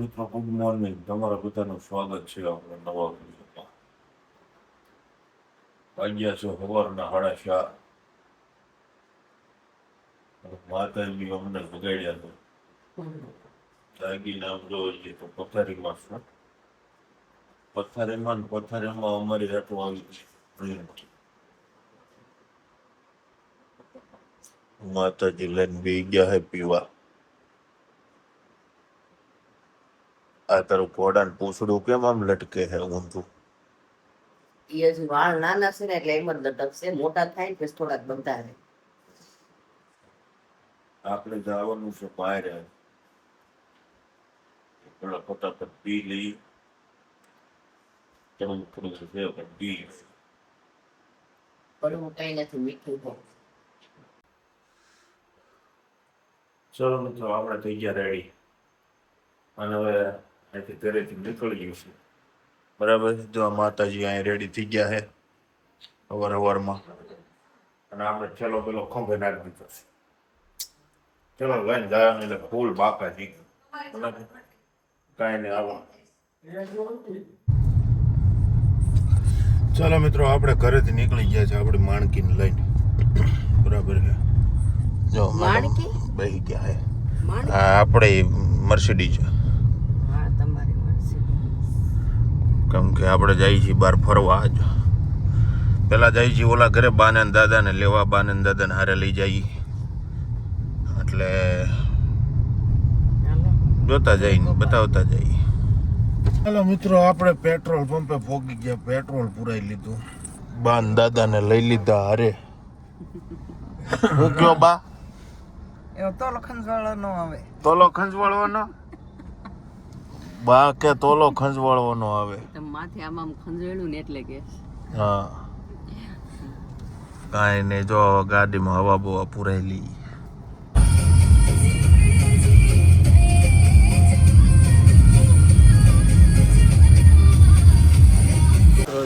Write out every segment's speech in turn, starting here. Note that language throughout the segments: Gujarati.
મિત્રો ગુડ મોર્નિંગ, તમારા બધાનું સ્વાગત છે આપણા નવા વિડીયોમાં. વાગ્યા છે સવારના 4:30. માતાજી અમને બગાડ્યા છે. જાગીને આમ જોઈએ તો પથારીમાં છું. પથારીમાં અમારી હાટું આવી છે. માતાજી લઈને બી ગયા હે પીવા. આ તારું ઘોડાનું પૂંછડું કેમ આમ લટકે હે ઊંધું? એ હજી વાળ નાના છે ને એટલે એમ જ લટકશે. મોટા થાય ને પછી થોડાક બનતા રહે. આપણે જવાનું છે બહાર. પેલા ફટાફટ પી લઈ. થોડું થોડું છે પણ પી. કડવું કઈ નથી, મીઠું છે. ચલો મિત્રો, આપણે થઈ ગયા રેડી. અને હવે અહીંથી ઘરેથી નીકળી ગયું છે. બરાબર, જો આ માતાજી અહીં રેડી થઈ ગયા છે સવારમાં. અને આપણે ચલો પેલો ખંભે નાખી દીધો છે. ચલો લઈને જાય એટલે ફૂલ બાકા થઈ ગયું. કાંઈ નહીં, આવો. ચાલો મિત્રો, આપણે ઘરેથી નીકળી ગયા છે આપણી માણકીને લઈને. બરાબર છે, જો માણકી બેસી ગયા છે. હા, આપણે મર્સિડીઝ. હા, તમારી મર્સિડીઝ. કેમ કે આપણે જઈએ છીએ બહાર ફરવા. જ પેલા જઈએ છીએ ઓલા ઘરે બાને દાદાને લેવા. બાને દાદાને હારે લઈ જઈએ એટલે જોતા જઈને બતાવતા જઈએ. ચાલો મિત્રો, આપણે પેટ્રોલ પંપે પહોંચી ગયા. પેટ્રોલ પુરાઈ લીધું. બાન દાદાને લઈ લીધા હારે. હું કયો બા? એવો તોલો ખંજવાળો ન આવે. તોલો ખંજવાળવાનો? બા કે તોલો ખંજવાળવાનો આવે. માથે આમ ખંજવેલું ને એટલે કે. હા, કાંઈ નહીં, જો ગાડીમાં હવા બવા પુરાયેલી.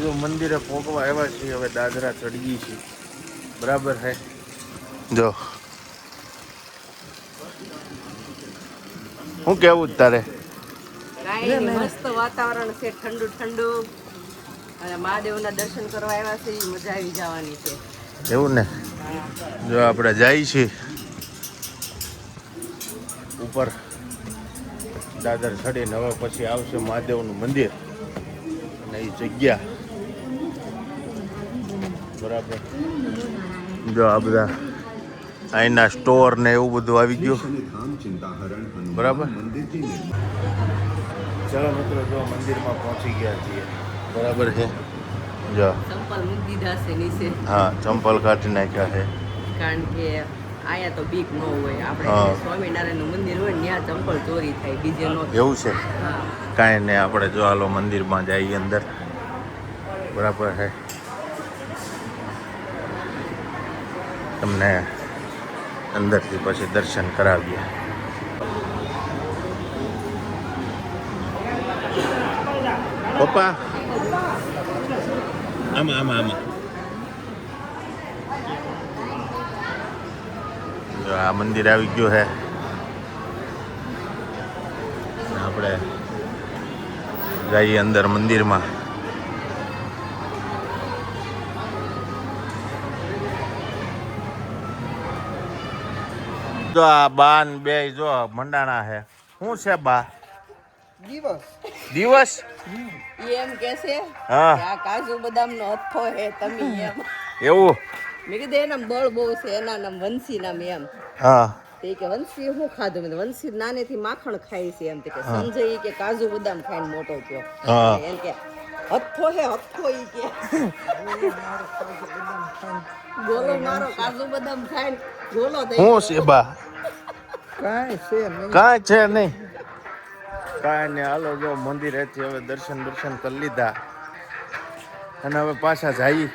જો મંદિરે પહોંચવા આવ્યા છીએ. હવે દાદરા ચડી છે. બરાબર છે, જો શું કેવું તારે? મસ્ત વાતાવરણ છે, ઠંડુ ઠંડુ. અને મહાદેવના દર્શન કરવા આવ્યા છે, મજા આવી જવાની છે. એવું ને? જો આપણે જાય છીએ ઉપર દાદર ચડીને. હવે પછી આવશે મહાદેવનું મંદિર અને એ જગ્યા. બરાબર, જો આ બધા અહીંના સ્ટોર ને એવું બધું આવી ગયું. બરાબર, ચાલો મિત્રો, જો મંદિરમાં પહોંચી ગયા છીએ. બરાબર છે, જો ચંપલ મૂકી દીધા છે નીચે. હા, ચંપલ કાઢી નાખ્યા છે. કારણ કે આયા તો બીક ન હોય. આપણે સ્વામિનારાયણનું મંદિર હોય ને ત્યાં ચંપલ ચોરી થાય, બીજે નો. એવું છે? હા, કાંઈ નહીં, આપણે જો હાલો મંદિરમાં જઈએ અંદર. બરાબર છે, તમને અંદરથી પછી દર્શન કરાવીએ. પપ્પા, આમાં જો આ મંદિર આવી ગયું છે. આપણે જઈએ અંદર મંદિરમાં. જો આ બા ને બે જો મંડાણા છે. શું છે બા? દિવસ એમ કે છે હા, આ કાજુ બદામ નો હથ્થો હે તમે એમ. એવું? મેં કીધું એના બળ બહુ છે, એના નામ વંશી નામ એમ. હા, તે કે વંશી શું ખાધું? મેં વંશી નાનેથી માખણ ખાય છે એમ. તે કે સંજય કે કાજુ બદામ ખાઈને મોટો થયો. હા, એમ કે હથ્થો હે હથ્થો. ઈ કે ગોલો મારો કાજુ બદામ ખાઈને ગોલો થઈ શું છે બા? કાંઈ છે નહીં. કાંઈ નહીં, હાલો જો મંદિરેથી હવે દર્શન કરી લીધા અને હવે પાછા જઈએ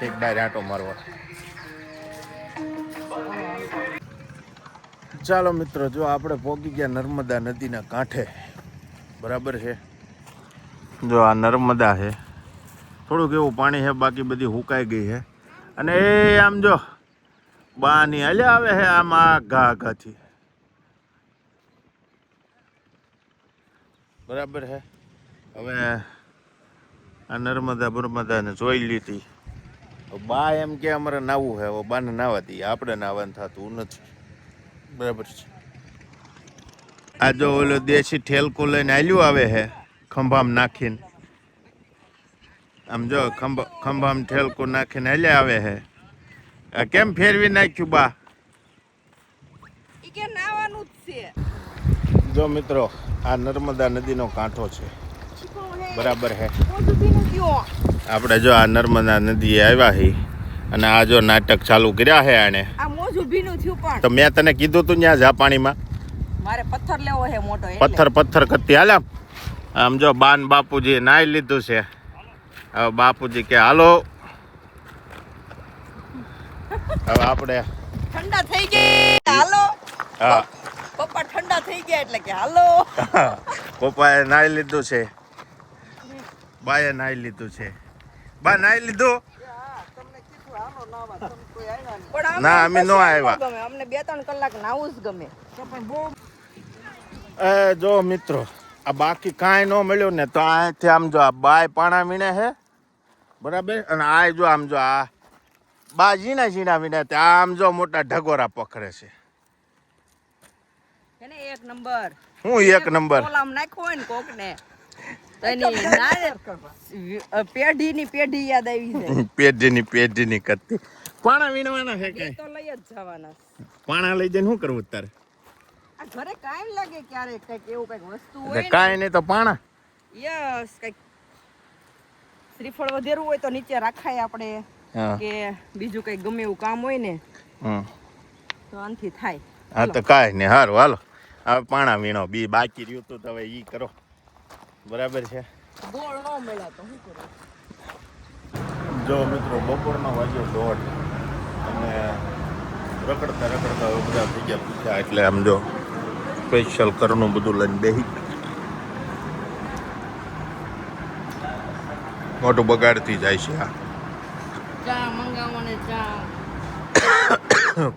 એક બાર આંટો મારવા. ચાલો મિત્રો, જો આપણે પહોંચી ગયા નર્મદા નદીના કાંઠે. બરાબર છે, જો આ નર્મદા છે. થોડુંક એવું પાણી છે, બાકી બધી હુકાઈ ગઈ છે. અને એ આમ જો બાની હાલ્યા આવે છે આમાં ઘાથી. બરાબર હે. હવે આ નર્મદાને જોઈ લીધી. બા એમ કે અમારે નાવું હે, હવે બાને નાવા દઈએ, આપણે નાવાનું થતું નથી. બરાબર છે. આ જો ઓલો દેશી ઠેલકો લઈને આલ્યું આવે હે, ખંભામાં નાખીને. આમ જો ખંભામાં ઠેલકો નાખીને હાલ્યા આવે હે. આ કેમ ફેરવી નાખ્યું બા? ઈ કે નાવાનું જ છે. જો મિત્રો, આ નર્મદા નદીનો કાંઠો છે. બરાબર હે. આપણે જો આ નર્મદા નદીએ આવ્યા હી અને આ જો નાટક ચાલુ કર્યા હે આને. આ મોજું ભીનું થયું પણ. તો મેં તને કીધું તું ત્યાં જા પાણીમાં. મારે પથ્થર લેવો છે મોટો એટલે. પથ્થર કરતી હાલ. આમ જો બાન બાપુજી નાઈ લીધું છે. હવે બાપુજી કે હાલો. હવે આપણે ઠંડા થઈ ગયા હાલો. હા પપ્પા ઠંડા થઈ ગયા એટલે કે હાલો. પપ્પાએ નાઈ લીધું છે, બાએ નાઈ લીધું છે. બા નાઈ લીધું? ના અમે નો આવ્યા. અમને 2-3 કલાક નાવું જ ગમે. એ જો મિત્રો, આ બાકી કાંઈ ન મળ્યું ને તો અહીંથી આમ જો આ બાય પાણા વીણે છે. બરાબર. અને આ જો આમ જો આ બા ઝીણા વીણે આમ જો મોટા ઢગોરા પકડે છે. એને એક નંબર. હું એક નંબર? કોલામ નાખ્યો હોય ને કોક ને તો એની પેઢી યાદ આવી જાય. પેઢીની કરતી. પાણા વીણવાના છે કઈ? તો લઈ જ જવાના. પાણા લઈ જઈને શું કરવું તારે? આ ઘરે કાઈ લાગે ક્યારેક કઈક એવું કઈક વસ્તુ હોય ને. કાંઈ નહીં તો પાણા. યસ, કઈક શ્રીફળ વધેરું હોય તો નીચે રાખાય આપણે, કે બીજું કઈ ગમે એવું કામ હોય ને તો આનથી થાય. હા તો કાંઈ નહીં, હારું હાલો. હવે પાણા વીણો, બી બાકી રહ્યું તો હવે ઈ કરો. બરાબર છે. ગોળ ન મળ્યા તો શું કરું? જો મિત્રો, બપોરનો વાગ્યો 1:30 અને રખડતા હવે બધા થઈ ગયા પૂછ્યા એટલે આમ જો સ્પેશિયલ કરનું બધું લઈને બેહી મોટું બગાડતી જાય છે. આ ચા મંગાવો ને ચા.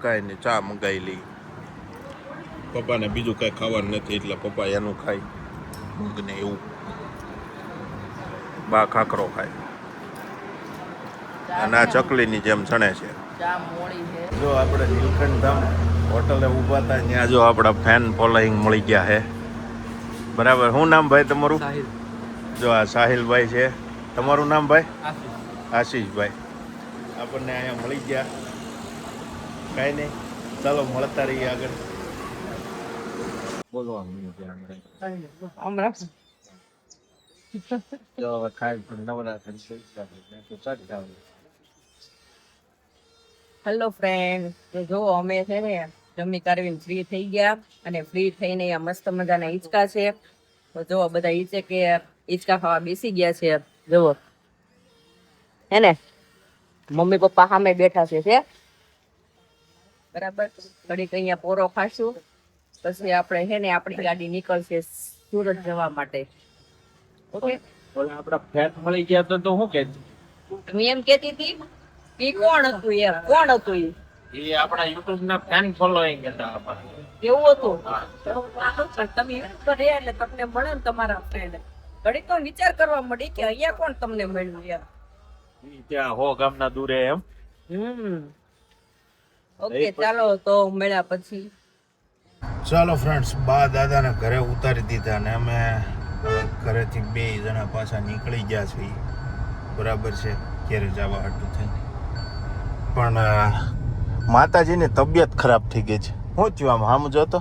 કાંઈ નહીં, ચા મંગાવી લઈ. પપ્પાને બીજું કાંઈ ખાવાનું નથી એટલે પપ્પા એનું ખાય મગને એવું. બા ખાખરો ખાય અને આ ચકલીની જેમ સણે છે. ચા મોળી છે. જો આપણે નીલકંઠ ધામ હોટલે ઊભા હતા ત્યાં જો આપણા ફેન ફોલોઈંગ મળી ગયા છે. બરાબર. શું નામ ભાઈ તમારું? જો આ સાહિલભાઈ છે. તમારું નામ ભાઈ? આશીષભાઈ. આપણને અહીંયા મળી ગયા. કાંઈ નહીં, ચાલો મળતા રહીએ આગળ. હેલો ફ્રેન્ડ, તો જો અમે છે ને જમી કારવીને ફ્રી થઈ ગયા અને ફ્રી થઈને આ મસ્ત મજાના હિંચકા છે. તો જો બધા હિંચકા ખાવા બેસી ગયા છે. જુઓ હે ને, મમ્મી પપ્પા સામે બેઠા છે. બરાબર. ઘડીક અહીંયા પોરો ખાશું પછી આપણે છે ને આપણી ગાડી નીકળશે સુરત જવા માટે. ઓકે. આપડા ફેટ મળી ગયા તો શું કે હું એમ કેતી હતી ઈ કોણ હતું? એમ કોણ હતું? એ આપડા યુટ્યુબ ના ફેન ફોલોઈંગ હતા આપણા. એવું હતું? તમે કરે એટલે તમને મળે ને તમારા ફ્રેન્ડ, ઘડીક તો વિચાર કરવા મળી કે અહીંયા કોણ તમને મળ્યું યાર. ત્યાં 100 ગામના દૂરે એમ. ઓકે, ચાલો તો મળ્યા પછી. ચાલો ફ્રેન્ડ્સ, બા દાદાને ઘરે ઉતારી દીધા અને અમે ઘરેથી 2 જણા પાછા નીકળી ગયા છીએ. બરાબર છે, ઘેરે જવા હાટું થઈને. પણ માતાજીની તબિયત ખરાબ થઈ ગઈ છે. શું થયું? આમ જોતો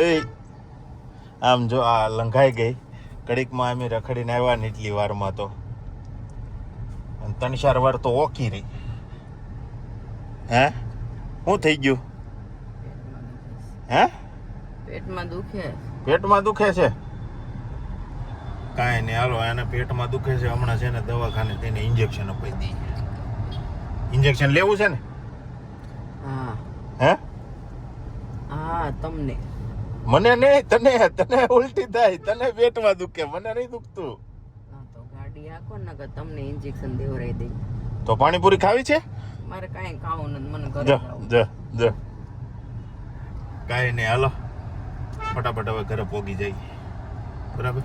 એ આમ જો આ લંઘાઈ ગઈ. ઘડીકમાં અમે રખડીને આવ્યા ને એટલી વારમાં તો 3-4 વાર તો ઓકી રહી. હે શું થઈ ગયું? હે પેટમાં દુખે છે. કાંઈ નહીં, હાલો એને પેટમાં દુખે છે હમણાં છે ને દવાખાને તેને ઇન્જેક્શન અપાઈ દઈએ. ઇન્જેક્શન લેવું છે ને? હા. હે? હા, તમને. મને નહીં, તને ઉલટી થાય. તને પેટમાં દુખે, મને નહીં દુખતું. તો ગાડી આખો ને કે તમને ઇન્જેક્શન દેવરાઈ દે. તો પાણીપુરી ખાવી છે? મારે કાંઈ ખાવું નથી, મને ઘરે જ. કાંઈ નહીં, હાલો ફટાફટ હવે ઘરે પોગી જાય. બરાબર